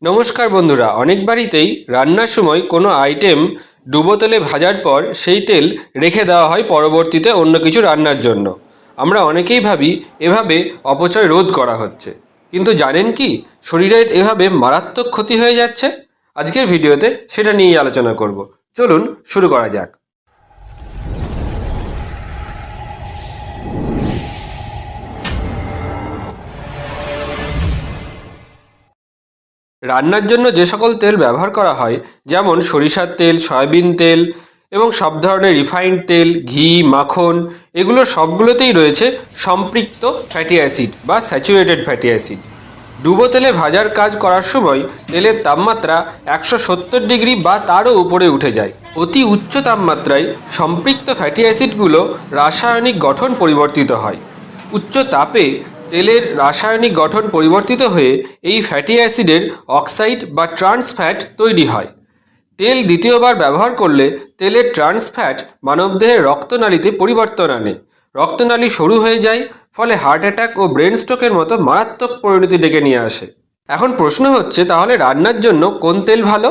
নমস্কার বন্ধুরা, অনেক বাড়িতেই রান্নার সময় কোনো আইটেম ডুবো তেলে ভাজার পর সেই তেল রেখে দেওয়া হয় পরবর্তীতে অন্য কিছু রান্নার জন্য। আমরা অনেকেই ভাবি এভাবে অপচয় রোধ করা হচ্ছে, কিন্তু জানেন কি শরীরের এভাবে মারাত্মক ক্ষতি হয়ে যাচ্ছে। আজকের ভিডিওতে সেটা নিয়েই আলোচনা করব। চলুন শুরু করা যাক। রান্নার জন্য যে সকল তেল ব্যবহার করা হয়, যেমন সরিষার তেল, সয়াবিন তেল এবং সব ধরনের রিফাইন্ড তেল, ঘি, মাখন, এগুলো সবগুলোতেই রয়েছে সম্পৃক্ত ফ্যাটি অ্যাসিড বা স্যাচুরেটেড ফ্যাটি অ্যাসিড। ডুবো তেলে ভাজার কাজ করার সময় তেলের তাপমাত্রা 170 ডিগ্রি বা তারও উপরে উঠে যায়। অতি উচ্চ তাপমাত্রায় সম্পৃক্ত ফ্যাটি অ্যাসিডগুলো রাসায়নিক গঠন পরিবর্তিত হয়। উচ্চ তাপে তেলের রাসায়নিক গঠন পরিবর্তিত হয়ে এই ফ্যাটি অ্যাসিডের অক্সাইড বা ট্রান্স ফ্যাট তৈরি হয়। তেল দ্বিতীয়বার ব্যবহার করলে তেলের ট্রান্স ফ্যাট মানবদেহের রক্তনালীতে পরিবর্তন আনে। রক্তনালী সরু হয়ে যায়, ফলে হার্ট অ্যাটাক ও ব্রেন স্ট্রোকের মতো মারাত্মক পরিণতি ডেকে নিয়ে আসে। এখন প্রশ্ন হচ্ছে, তাহলে রান্নার জন্য কোন তেল ভালো?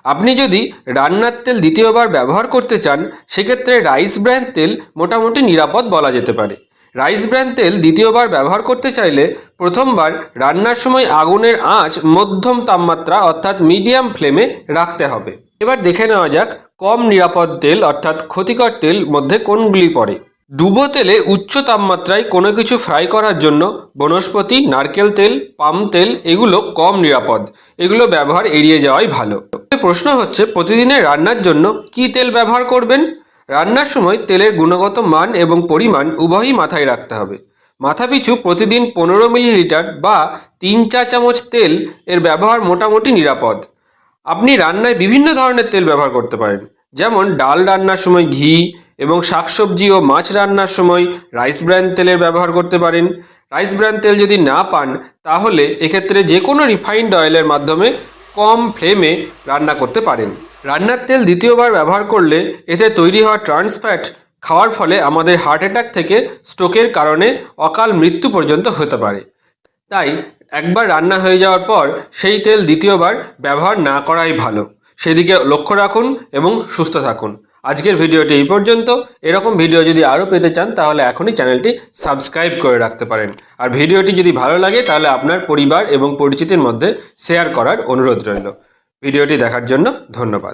আপনি যদি রান্নার তেল দ্বিতীয়বার ব্যবহার করতে চান, সেক্ষেত্রে রাইস ব্র্যান তেল মোটামুটি নিরাপদ বলা যেতে পারে। রাইস ব্র্যান তেল দ্বিতীয়বার ব্যবহার করতে চাইলে প্রথমবার রান্নার সময় আগুনের আঁচ মধ্যম তাপমাত্রা অর্থাৎ মিডিয়াম ফ্লেমে রাখতে হবে। এবার দেখে নেওয়া যাক কম নিরাপদ তেল অর্থাৎ ক্ষতিকর তেল মধ্যে কোনগুলি পড়ে। ডুবো তেলে উচ্চ তাপমাত্রায় কোনো কিছু ফ্রাই করার জন্য বনস্পতি, নারকেল তেল, পাম তেল এগুলো কম নিরাপদ। এগুলো ব্যবহার এড়িয়ে যাওয়াই ভালো। প্রশ্ন হচ্ছে, প্রতিদিনের রান্নার জন্য কী তেল ব্যবহার করবেন? রান্নার সময় তেলের গুণগত মান এবং পরিমাণ উভয়ই মাথায় রাখতে হবে। মাথাপিছু প্রতিদিন 15 মিলিলিটার বা 3 চা চামচ তেল এর ব্যবহার মোটামুটি নিরাপদ। আপনি রান্নায় বিভিন্ন ধরনের তেল ব্যবহার করতে পারেন, যেমন ডাল রান্নার সময় ঘি এবং শাকসবজি ও মাছ রান্নার সময় রাইস ব্র্যান তেলের ব্যবহার করতে পারেন। রাইস ব্র্যান তেল যদি না পান, তাহলে এক্ষেত্রে যে কোনো রিফাইন্ড অয়েলের মাধ্যমে কম ফ্লেমে রান্না করতে পারেন। রান্নার তেল দ্বিতীয়বার ব্যবহার করলে এতে তৈরি হওয়া ট্রান্স ফ্যাট খাওয়ার ফলে আমাদের হার্ট অ্যাটাক থেকে স্ট্রোকের কারণে অকাল মৃত্যু পর্যন্ত হতে পারে। তাই একবার রান্না হয়ে যাওয়ার পর সেই তেল দ্বিতীয়বার ব্যবহার না করাই ভালো। সেদিকে লক্ষ্য রাখুন এবং সুস্থ থাকুন। আজকের ভিডিওটি এই পর্যন্ত। এরকম ভিডিও যদি আরও পেতে চান, তাহলে এখনই চ্যানেলটি সাবস্ক্রাইব করে রাখতে পারেন। আর ভিডিওটি যদি ভালো লাগে, তাহলে আপনার পরিবার এবং পরিচিতির মধ্যে শেয়ার করার অনুরোধ রইল। ভিডিওটি দেখার জন্য ধন্যবাদ।